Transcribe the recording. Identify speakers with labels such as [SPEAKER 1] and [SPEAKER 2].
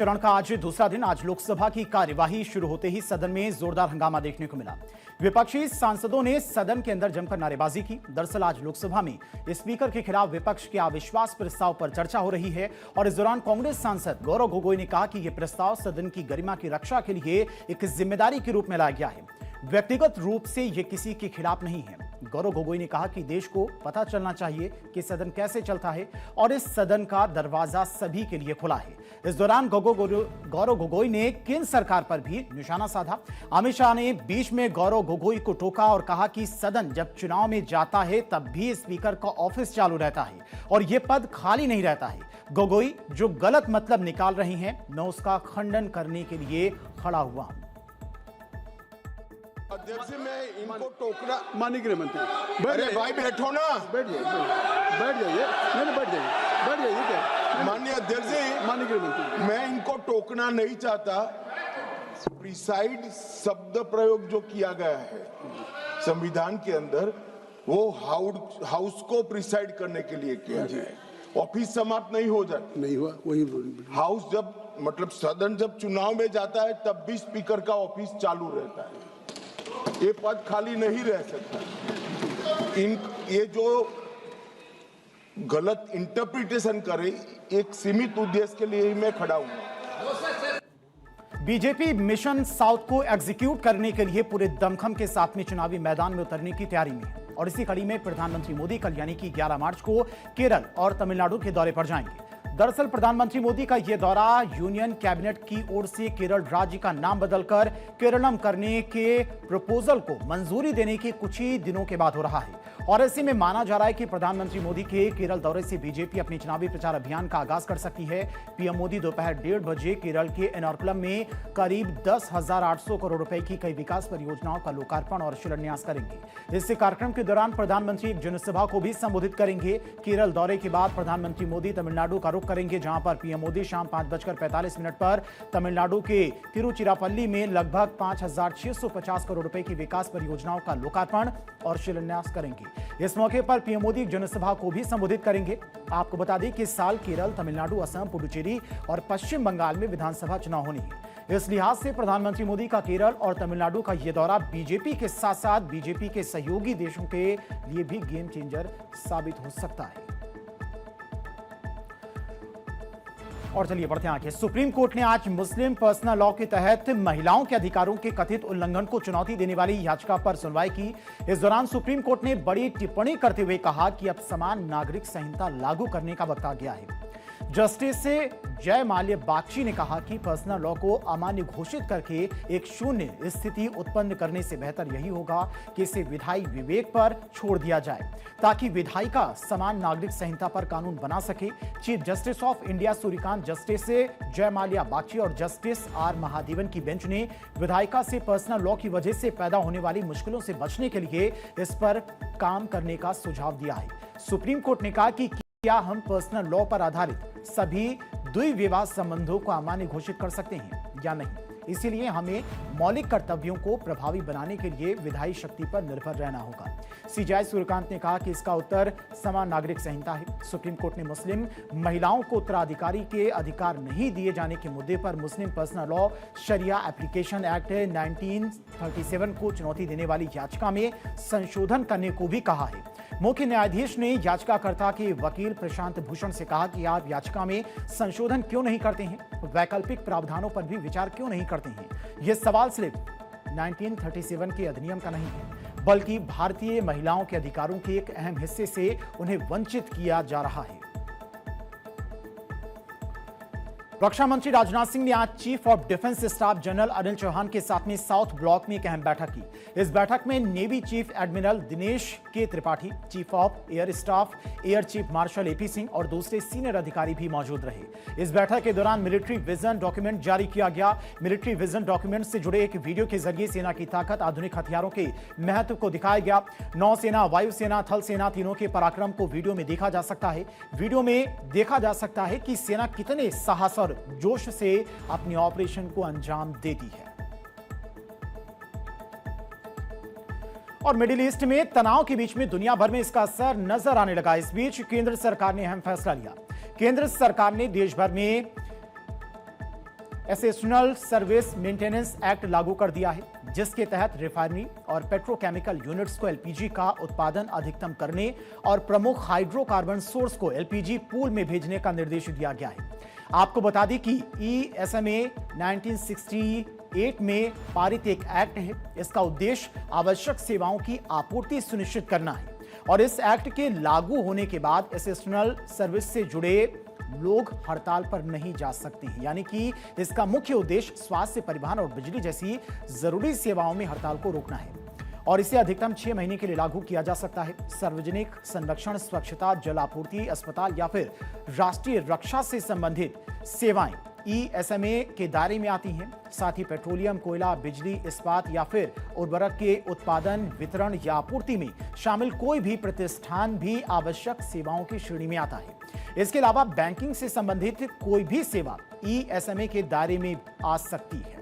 [SPEAKER 1] चरण का आज दूसरा दिन। आज लोकसभा की कार्यवाही शुरू होते ही सदन में जोरदार हंगामा देखने को मिला। विपक्षी सांसदों ने सदन के अंदर जमकर नारेबाजी की। दरअसल आज लोकसभा में स्पीकर के खिलाफ विपक्ष के अविश्वास प्रस्ताव पर चर्चा हो रही है और इस दौरान कांग्रेस सांसद गौरव गोगोई ने कहा कि यह प्रस्ताव सदन की गरिमा की रक्षा के लिए एक जिम्मेदारी के रूप में लाया गया है, व्यक्तिगत रूप से यह किसी के खिलाफ नहीं है। गौरव गोगोई ने कहा कि देश को पता चलना चाहिए कि सदन कैसे चलता है और इस सदन का दरवाजा सभी के लिए खुला है। इस दौरान गौरव गोगोई ने केंद्र सरकार पर भी निशाना साधा। अमित शाह ने बीच में गौरव गोगोई को टोका और कहा कि सदन जब चुनाव में जाता है तब भी स्पीकर का ऑफिस चालू रहता है और यह पद खाली नहीं रहता है। गोगोई जो गलत मतलब निकाल रही हैं, मैं उसका खंडन करने के लिए खड़ा हुआ हूं।
[SPEAKER 2] अध्यक्ष जी, मैं इनको टोकना
[SPEAKER 3] माननीय गृह मंत्री
[SPEAKER 2] अरे भाई बैठो ना,
[SPEAKER 3] बैठ जाइए बैठ जाइए क्या
[SPEAKER 2] माननीय अध्यक्ष जी,
[SPEAKER 3] माननीय गृह मंत्री
[SPEAKER 2] मैं इनको टोकना नहीं चाहता। प्रिसाइड शब्द प्रयोग जो किया गया है संविधान के अंदर, वो हाउस को प्रिसाइड करने के लिए किया गया है। ऑफिस समाप्त नहीं हो जाता,
[SPEAKER 3] नहीं हुआ वही
[SPEAKER 2] हाउस जब मतलब सदन जब चुनाव में जाता है तब भी स्पीकर का ऑफिस चालू रहता है, ये पद खाली नहीं रह सकता। ये जो गलत इंटरप्रिटेशन करे, एक सीमित उद्देश्य के लिए ही मैं खड़ा हूं।
[SPEAKER 1] बीजेपी मिशन साउथ को एग्जीक्यूट करने के लिए पूरे दमखम के साथ में चुनावी मैदान में उतरने की तैयारी में है और इसी कड़ी में प्रधानमंत्री मोदी कल यानी कि 11 मार्च को केरल और तमिलनाडु के दौरे पर जाएंगे। दरअसल प्रधानमंत्री मोदी का यह दौरा यूनियन कैबिनेट की ओर से केरल राज्य का नाम बदलकर केरलम करने के प्रपोजल को मंजूरी देने के कुछ ही दिनों के बाद हो रहा है और ऐसे में माना जा रहा है कि प्रधानमंत्री मोदी के केरल दौरे से बीजेपी अपने चुनावी प्रचार अभियान का आगाज कर सकती है। पीएम मोदी दोपहर 1:30 बजे केरल के एर्नाकुलम में करीब 10,800 करोड़ रुपए की कई विकास परियोजनाओं का लोकार्पण और शिलान्यास करेंगे। इस कार्यक्रम के दौरान प्रधानमंत्री एक जनसभा को भी संबोधित करेंगे। केरल दौरे के बाद प्रधानमंत्री मोदी तमिलनाडु का रुख करेंगे, जहां पर पीएम मोदी शाम 5:45 पर तमिलनाडु के तिरुचिरापल्ली में लगभग 5,650 करोड़ रुपए की विकास परियोजनाओं का लोकार्पण और शिलान्यास करेंगे। इस मौके पर पीएम मोदी जनसभा को भी संबोधित करेंगे। आपको बता दें कि इस साल केरल, तमिलनाडु, असम, पुडुचेरी और पश्चिम बंगाल में विधानसभा चुनाव होने हैं। इस लिहाज से प्रधानमंत्री मोदी का केरल और तमिलनाडु का यह दौरा बीजेपी के साथ साथ बीजेपी के सहयोगी देशों के लिए भी गेम चेंजर साबित हो सकता है। और चलिए बढ़ते हैं आगे। सुप्रीम कोर्ट ने आज मुस्लिम पर्सनल लॉ के तहत महिलाओं के अधिकारों के कथित उल्लंघन को चुनौती देने वाली याचिका पर सुनवाई की। इस दौरान सुप्रीम कोर्ट ने बड़ी टिप्पणी करते हुए कहा कि अब समान नागरिक संहिता लागू करने का वक्त आ गया है। जस्टिस जयमाल्या बागची ने कहा कि पर्सनल लॉ को अमान्य घोषित करके एक शून्य स्थिति उत्पन्न करने से बेहतर यही होगा कि इसे विधायी विवेक पर छोड़ दिया जाए ताकि विधायिका समान नागरिक संहिता पर कानून बना सके। Chief justice of India Suryakant, justice Joymalya Bagchi और जस्टिस आर महादेवन की बेंच ने विधायिका से पर्सनल लॉ की वजह से पैदा होने वाली मुश्किलों से बचने के लिए इस पर काम करने का सुझाव दिया है। सुप्रीम कोर्ट ने कहा कि क्या हम पर्सनल लॉ पर आधारित सभी द्विविवाह संबंधों को अमान्य घोषित कर सकते हैं या नहीं, इसीलिए हमें मौलिक कर्तव्यों को प्रभावी बनाने के लिए विधायी शक्ति पर निर्भर रहना होगा। सीजेआई सूर्यकांत ने कहा कि इसका उत्तर समान नागरिक संहिता है। सुप्रीम कोर्ट ने मुस्लिम महिलाओं को उत्तराधिकारी के अधिकार नहीं दिए जाने के मुद्दे पर मुस्लिम पर्सनल लॉ शरिया एप्लीकेशन एक्ट 1937 को चुनौती देने वाली याचिका में संशोधन करने को भी कहा है। मुख्य न्यायाधीश ने याचिकाकर्ता के वकील प्रशांत भूषण से कहा कि आप याचिका में संशोधन क्यों नहीं करते हैं, वैकल्पिक प्रावधानों पर भी विचार क्यों नहीं करते हैं। यह सवाल सिर्फ 1937 के अधिनियम का नहीं है, बल्कि भारतीय महिलाओं के अधिकारों के एक अहम हिस्से से उन्हें वंचित किया जा रहा है। रक्षा मंत्री राजनाथ सिंह ने आज chief of defence staff general Anil Chauhan के साथ में साउथ ब्लॉक में एक अहम बैठक की। इस बैठक में नेवी चीफ एडमिरल दिनेश के Tripathi, chief of air staff air chief marshal AP Singh और दूसरे सीनियर अधिकारी भी मौजूद रहे। इस बैठक के दौरान मिलिट्री विजन डॉक्यूमेंट जारी किया गया। मिलिट्री विजन डॉक्यूमेंट से जुड़े एक वीडियो के जरिए सेना की ताकत, आधुनिक हथियारों के महत्व को दिखाया गया। नौसेना, वायुसेना, थल सेना तीनों के पराक्रम को वीडियो में देखा जा सकता है। वीडियो में देखा जा सकता है कि सेना कितने साहस और जोश से अपने ऑपरेशन को अंजाम देती है। और मिडिल ईस्ट में तनाव के बीच में दुनिया भर में इसका असर नजर आने लगा। इस बीच केंद्र सरकार ने अहम फैसला लिया। केंद्र सरकार ने देश भर में एसेशनल सर्विस मेंटेनेंस एक्ट लागू कर दिया है, जिसके तहत रिफाइनरी और पेट्रोकेमिकल यूनिट्स को एलपीजी का उत्पादन अधिकतम करने और प्रमुख हाइड्रोकार्बन सोर्स को एलपीजी पूल में भेजने का निर्देश दिया गया है। आपको बता दें कि ESMA 1968 में पारित एक एक्ट है। इसका उद्देश्य आवश्यक सेवाओं की आपूर्ति सुनिश्चित करना है और इस एक्ट के लागू होने के बाद एसेशनल सर्विस से जुड़े लोग हड़ताल पर नहीं जा सकते हैं। यानी कि इसका मुख्य उद्देश्य स्वास्थ्य, परिवहन और बिजली जैसी जरूरी सेवाओं में हड़ताल को रोकना है और इसे अधिकतम 6 महीने के लिए लागू किया जा सकता है। सार्वजनिक संरक्षण, स्वच्छता, जल आपूर्ति, अस्पताल या फिर राष्ट्रीय रक्षा से संबंधित सेवाएं ESMA के दायरे में आती हैं। साथ ही पेट्रोलियम, कोयला, बिजली, इस्पात या फिर उर्वरक के उत्पादन, वितरण या आपूर्ति में शामिल कोई भी प्रतिष्ठान भी आवश्यक सेवाओं की श्रेणी में आता है। इसके अलावा बैंकिंग से संबंधित कोई भी सेवा ESMA के दायरे में आ सकती है।